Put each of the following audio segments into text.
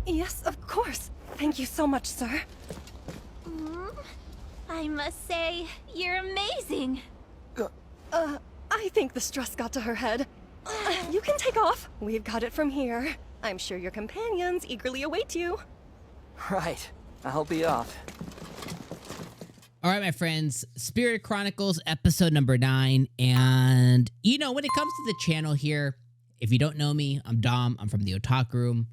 Yes, of course. Thank you so much, sir. I must say, you're amazing. I think the stress got to her head. You can take off. We've got it from here. I'm sure your companions eagerly await you. Right. I'll be off. All right, my friends, Spirit Chronicles episode number 9. And, you know, when it comes to the channel here, if you don't know me, I'm Dom. I'm from the Otaku Room.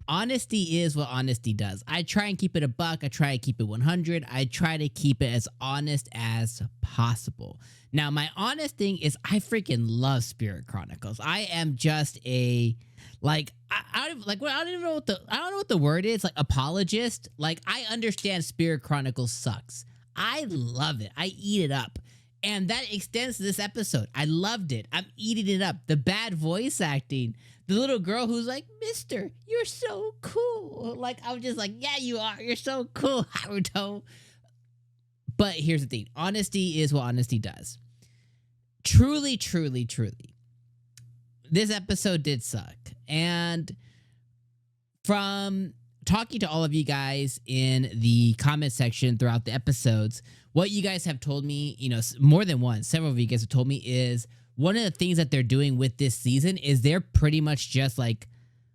Honesty is what honesty does. I try and keep it a buck. I try to keep it 100. I try to keep it as honest as possible. Now, my honest thing is I freaking love Spirit Chronicles. I am just a, like, I don't even know I don't know what the word is, like, apologist. Like, I understand Spirit Chronicles sucks. I love it. I eat it up. And that extends to this episode. I loved it. I'm eating it up. The bad voice acting. The little girl who's like, Mister, you're so cool. Like, I'm just like, yeah, you are. You're so cool, Haruto. But here's the thing. Honesty is what honesty does. Truly, truly, truly. This episode did suck. And from talking to all of you guys in the comment section throughout the episodes, what you guys have told me, you know, more than once, several of you guys have told me is one of the things that they're doing with this season is they're pretty much just like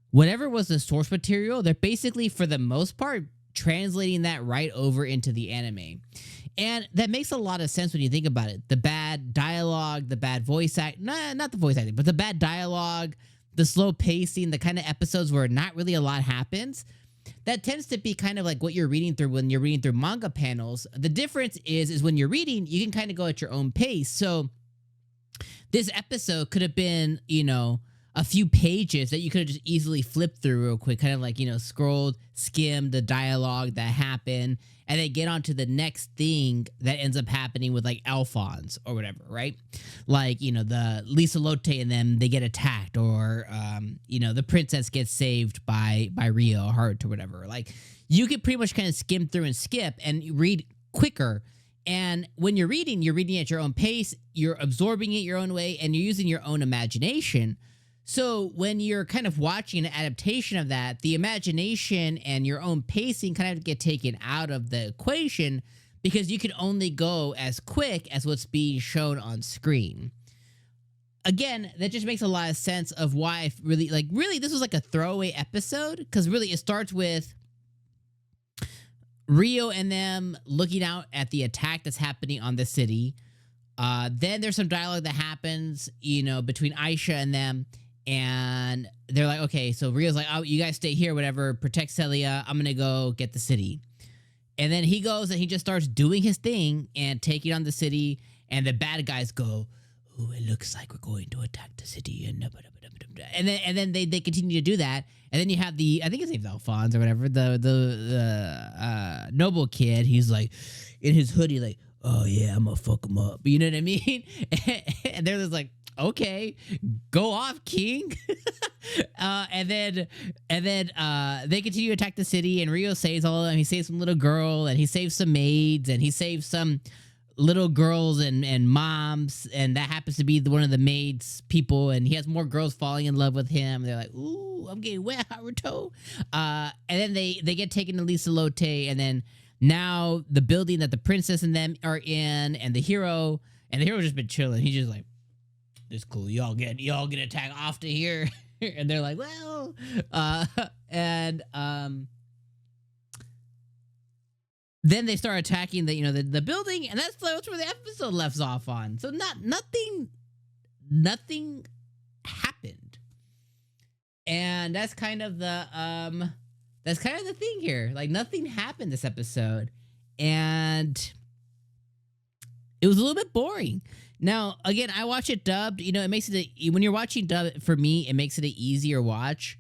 whatever was the source material, they're basically, for the most part, translating that right over into the anime. And that makes a lot of sense when you think about it. The bad dialogue, the bad voice act, not the voice acting, but the bad dialogue, the slow pacing, the kind of episodes where not really a lot happens. That tends to be kind of like what you're reading through when you're reading through manga panels. The difference is when you're reading, you can kind of go at your own pace. So this episode could have been, you know, a few pages that you could have just easily flipped through real quick, kind of like, you know, scrolled, skimmed the dialogue that happened, and then get on to the next thing that ends up happening with like Alphonse or whatever, right? Like, you know, the 𝐒𝐻𝐻𝐿ote and them, they get attacked, or, you know, the princess gets saved by Rio or Heart or whatever. Like, you could pretty much kind of skim through and skip and read quicker. And when you're reading at your own pace, you're absorbing it your own way, and you're using your own imagination. So when you're kind of watching an adaptation of that, the imagination and your own pacing kind of get taken out of the equation because you can only go as quick as what's being shown on screen. Again, that just makes a lot of sense of why I really this was like a throwaway episode, because really it starts with Rio and them looking out at the attack that's happening on the city. Then there's some dialogue that happens, you know, between Aisha and them. And they're like, okay, so Rio's like, oh, you guys stay here, whatever, protect Celia. I'm going to go get the city. And then he goes and he just starts doing his thing and taking on the city. And the bad guys go, oh, it looks like we're going to attack the city. And then they continue to do that. And then you have the, I think his name's Alphonse or whatever, the noble kid. He's like, in his hoodie, like, oh yeah, I'm going to fuck him up. You know what I mean? And they're just like, okay, go off, king. and then they continue to attack the city, and Rio saves all of them. He saves some little girl, and he saves some maids, and he saves some little girls and moms, and that happens to be one of the maids' people, and he has more girls falling in love with him. They're like, ooh, I'm getting wet, Haruto. And then they get taken to 𝐒𝐻𝐿ote, and then now the building that the princess and them are in, and the hero's just been chilling. He's just like, it's cool. Y'all get attacked off to here. And they're like, well, then they start attacking the building, and that's where the episode left off on. So nothing happened. And that's kind of the thing here. Like, nothing happened this episode, and it was a little bit boring. Now, again, I watch it dubbed. You know, it makes it when you're watching dub, for me, it makes it an easier watch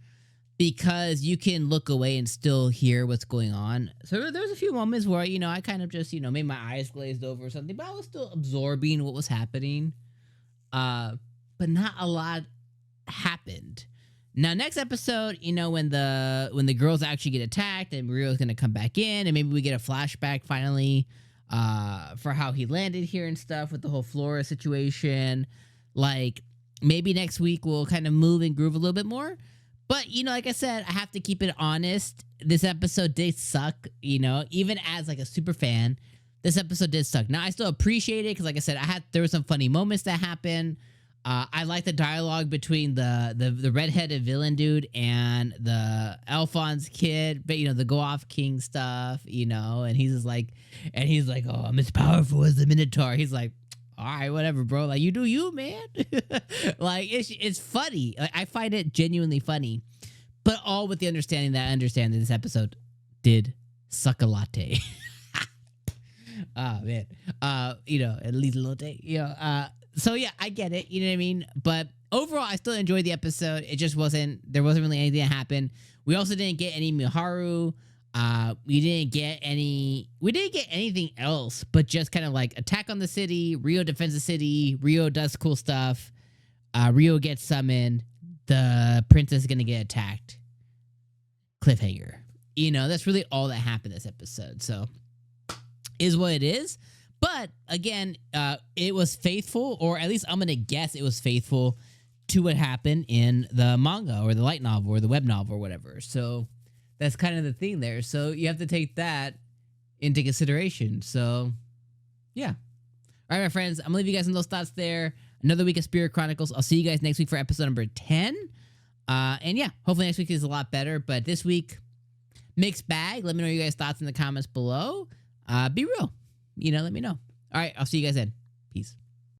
because you can look away and still hear what's going on. So there's a few moments where, you know, I kind of just, you know, made my eyes glazed over or something, but I was still absorbing what was happening. But not a lot happened. Now, next episode, you know, when the girls actually get attacked and Rio's gonna come back in, and maybe we get a flashback finally for how he landed here and stuff with the whole Flora situation. Like, maybe next week we'll kind of move and groove a little bit more. But, you know, like I said, I have to keep it honest. This episode did suck, you know, even as like a super fan. This episode did suck. Now, I still appreciate it because, like I said, there were some funny moments that happened. I like the dialogue between the redheaded villain dude and the Alphonse kid, but you know, the go off king stuff, you know, and he's like, oh, I'm as powerful as the Minotaur. He's like, all right, whatever, bro. Like, you do you, man. Like, it's funny. Like, I find it genuinely funny, but all with the understanding that I understand that this episode did suck a latte. Oh man. You know, at least a latte. You know, so yeah, I get it. You know what I mean? But overall, I still enjoyed the episode. It just there wasn't really anything that happened. We also didn't get any Miharu. We didn't get anything else, but just kind of like attack on the city. Rio defends the city. Rio does cool stuff. Rio gets summoned. The princess is going to get attacked. Cliffhanger. You know, that's really all that happened this episode. So, is what it is. But again, it was faithful, or at least I'm going to guess it was faithful to what happened in the manga or the light novel or the web novel or whatever. So that's kind of the thing there. So you have to take that into consideration. So yeah. All right, my friends, I'm going to leave you guys in those thoughts there. Another week of Spirit Chronicles. I'll see you guys next week for episode number 10. And yeah, hopefully next week is a lot better. But this week, mixed bag. Let me know your guys' thoughts in the comments below. Be real. You know, let me know. All right, I'll see you guys then. Peace.